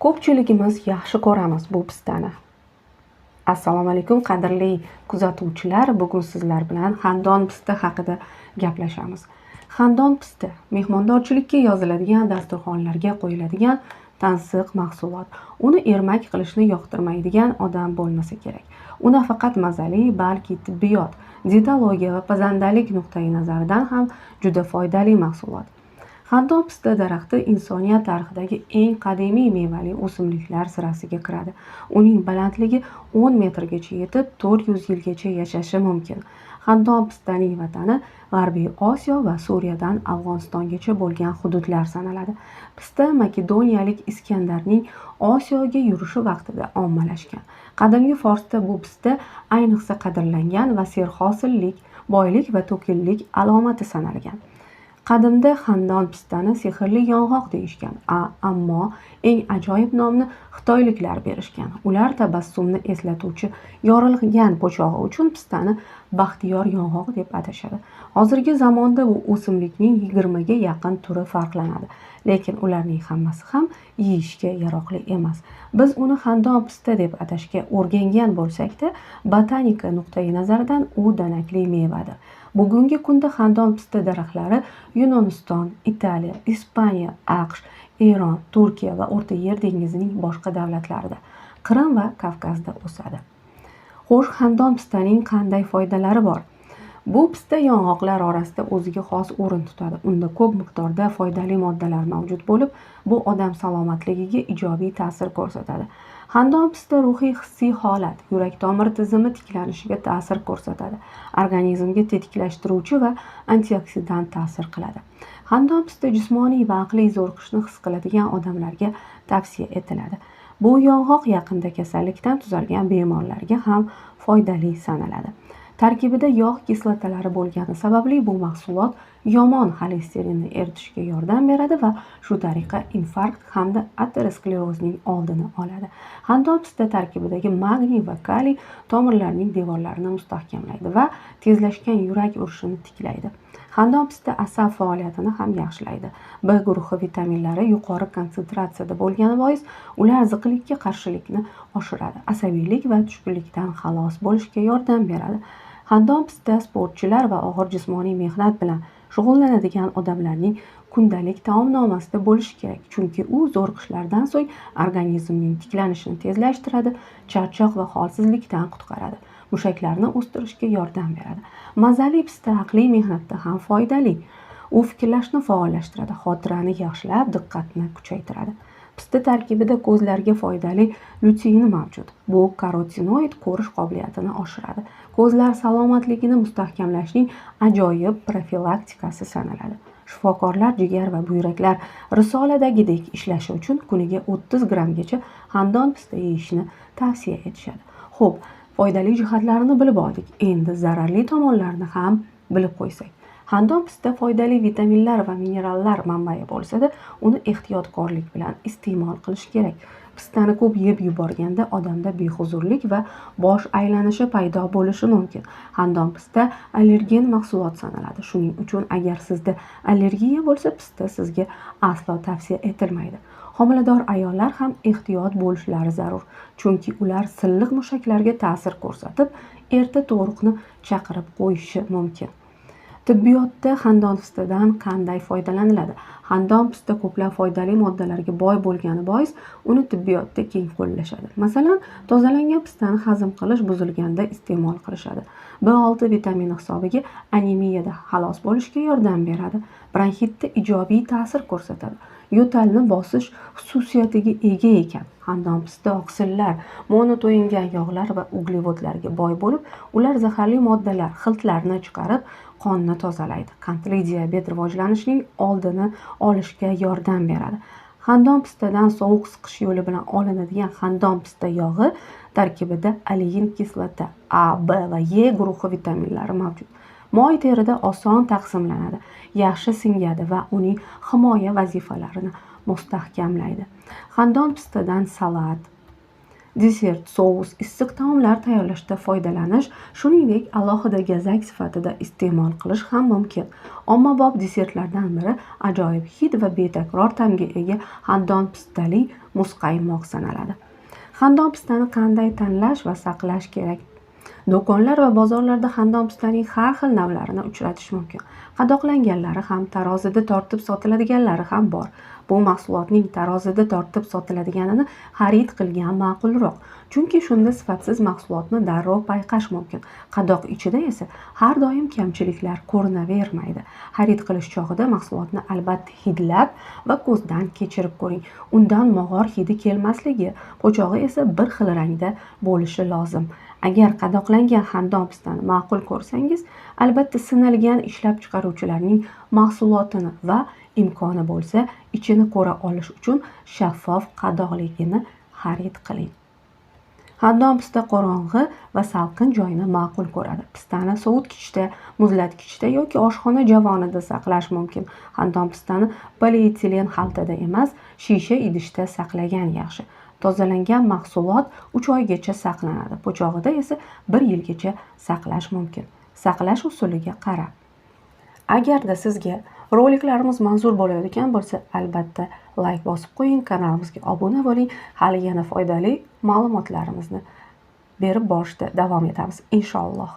Ko'pchiligimiz yaxshi ko'ramiz bu pistani. Assalomu alaykum qadrli kuzatuvchilar. Bugun sizlar bilan xandon pista haqida gaplashamiz. Xandon pista mehmondorchilikka yoziladigan dasturxonlarga qo'yiladigan tansiq mahsulot. Uni ermak qilishni yoqtirmaydigan odam bo'lmasa kerak. U nafaqat mazali, balki tibbiyot, dietologiya va pazandalik nuqtai nazaridan ham juda foydali mahsulot. Xandon pista daraxti insoniyat tarixidagi eng qadimiy mevali o'simliklar sirasiga kiradi. Uning balandligi 10 metrgacha yetib, 400 yilgacha yashashi mumkin. Xandon pistaning vatani G'arbiy Osiyo va Suriyadan Afg'onistongacha bo'lgan hududlar sanaladi. Pista makedoniyalik Iskandarning Osiyoga yurishi vaqtida ommalashgan. Qadimgi Forsda bu pista ayniqsa qadrlangan va serhosillik, boylik va to'kinlik alomati sanalgan. Qadimda xandon pistani sehrli yong'oq deyishgan, ammo eng ajoyib nomni xitoyliklar berishgan. Ular tabassumni eslatuvchi yorilgan po'chog'i uchun pistani baxtiyor yong'oq deb atashadi. Hozirgi zamonda bu o'simlikning 20 ga yaqin turi farqlanadi, lekin ularning hammasi ham yeyishga yaroqli emas. Biz uni xandon pista deb atashga o'rgangan bo'lsak-da, botanika nuqtai nazaridan u danakli mevadir. Bugungi kunda xandon pista daraxtlari Yunoniston, Italiya, Ispaniya, AQSh, Eron, Turkiya va O'rta Yer dengizining boshqa davlatlarida, Qrim va Kavkazda o'sadi. Xo'sh, xandon pistaning qanday foydalari bor? Bu pista yong'oqlar orasida o'ziga xos o'rin tutadi. Unda ko'p miqdorda foydali moddalar mavjud bo'lib, bu odam salomatligiga ijobiy ta'sir ko'rsatadi. Xandon pista ruhiy hissiy holat, yurak-tomir tizimi tiklanishiga ta'sir ko'rsatadi. Organizmga tetiklashtiruvchi va antioksidant ta'sir qiladi. Xandon pista jismoniy va aqliy zo'riqishni his qiladigan odamlarga tavsiya etiladi. Bu yong'oq yaqinda kasallikdan tuzalgan bemorlarga ham foydali sanaladi. Tarkibida yog' kislotalari bo'lgani sababli bu mahsulot yomon xolesterinni eritishga yordam beradi va shu tariqa infarkt hamda aterosklerozning oldini oladi. Xandon pista tarkibidagi magniy va kaliy tomirlarning devorlarini mustahkamlaydi va tezlashgan yurak urishini tiklaydi. Xandon pista asab faoliyatini ham yaxshilaydi. B guruhi vitaminlari yuqori konsentratsiyada bo'lgani bois, ular ziqlikka qarshilikni oshiradi, asabiylik va tushkunlikdan xalos bo'lishga yordam beradi. Xandon pista sportchilar va og'ir jismoniy mehnat bilan shug'ullanadigan odamlarning kundalik taomnomasida bo'lishi kerak, chunki u zo'riqishlardan so'ng organizmning tiklanishini tezlashtiradi, charchoq va holsizlikdan qutqaradi, mushaklarni o'stirishga yordam beradi. Mazali pista aqliy mehnatda ham foydali. U fikrlashni faollashtiradi, xotirani yaxshilab, diqqatni kuchaytiradi. Pista tarkibida ko'zlarga foydali lutein mavjud. Bu karotinoid ko'rish qobiliyatini oshiradi. Ko'zlar salomatligini mustahkamlashning ajoyib profilaktikasi sanaladi. Shifokorlar jigar va buyraklar risoladagidek ishlashi uchun kuniga 30 grammgacha xandon pista yeyishni tavsiya etishadi. Xo'p, foydali jihatlarini bilib oldik. Endi zararli tomonlarini ham bilib qo'ysak. Xandon pista foydali vitaminlar va minerallar manbai bo'lsa-da, uni ehtiyotkorlik bilan iste'mol qilish kerak. Pistani ko'p yeb yuborganda odamda behuzurlik va bosh aylanishi paydo bo'lishi mumkin. Xandon pista allergen mahsulot sanaladi. Shuning uchun agar sizda allergiya bo'lsa, pista sizga aslo tavsiya etilmaydi. Homilador ayollar ham ehtiyot bo'lishlari zarur, chunki ular silliq mushaklarga ta'sir ko'rsatib, erta tug'ruqni chaqirib qo'yishi mumkin. Tibbiyotda xandon pistadan qanday foydalaniladi? Xandon pista ko'plab foydali moddalarga boy bo'lgani bois, uni tibbiyotda keng qo'llashadi. Masalan, tozalangan pistani hazm qilish buzilganda iste'mol qilishadi. B6 vitamini hisobiga anemiyada xalos bo'lishga yordam beradi. Bronxitda ijobiy ta'sir ko'rsatadi. Yo'talni bosish xususiyatiga ega ekan. Xandon pista oksillar, monoto'yingan yog'lar va uglevodlarga boy bo'lib, ular zaharli moddalar, xiltlarni chiqarib, qonni tozalaydi. Qandli diabet rivojlanishining oldini olishga yordam beradi. Xandon pistadan sovuq siqish yo'li bilan olinadigan xandon pista yog'i tarkibida olein kislota, A, B va E guruhi vitaminlari mavjud. Moy terida oson taqsimlanadi, yaxshi singadi va uning himoya vazifalarini mustahkamlaydi. Xandon pistadan salat, desert, sous, issiq taomlar tayyorlashda foydalanish, shuningdek alohida gazak sifatida iste'mol qilish ham mumkin. Ommabop desertlardan biri ajoyib hid va betakror ta'mga ega xandon pistali muzqaymoq sanaladi. Xandon pistani qanday tanlash va saqlash kerak? Do'konlar va bozorlarda xandon pistaning har xil navlarini uchratish mumkin. Qadoqlanganlari ham, tarozida tortib sotiladiganlari ham bor. Bu mahsulotning tarozida tortib sotiladiganini xarid qilgan ma'qulroq. Chunki shunda sifatsiz mahsulotni darrov payqash mumkin. Qadoq ichida esa har doim kamchiliklar ko'rinavermaydi. Xarid qilish chog'ida mahsulotni albatta hidlab va ko'zdan kechirib ko'ring. Undan mog'or hidi kelmasligi, po'chog'i esa bir xil rangda bo'lishi lozim. Agar qadoqlangan xandon pistani ma'qul ko'rsangiz, albatta sinalgan ishlab chiqaruvchilarning mahsulotini va imkoni bo'lsa, ichini ko'ra olish uchun shaffof qadoqligini xarid qiling. Xandon pista qorong'i va salqin joyni ma'qul ko'radi. Pistani sovutgichda, muzlatgichda yoki oshxona javonida saqlash mumkin. Xandon pistani polietilen xaltada emas, shisha idishda saqlagan yaxshi. Tozalangan mahsulot 3 oygacha saqlanadi. Po'chog'ida esa 1 yilgacha saqlash mumkin. Saqlash usuliga qarab. Agarda sizga roliklarimiz manzur bo'layotgan bo'lsa, albatta like bosib qo'ying, kanalimizga obuna bo'ling. Hali yana foydali ma'lumotlarimizni berib borishda davom etamiz inshaalloh.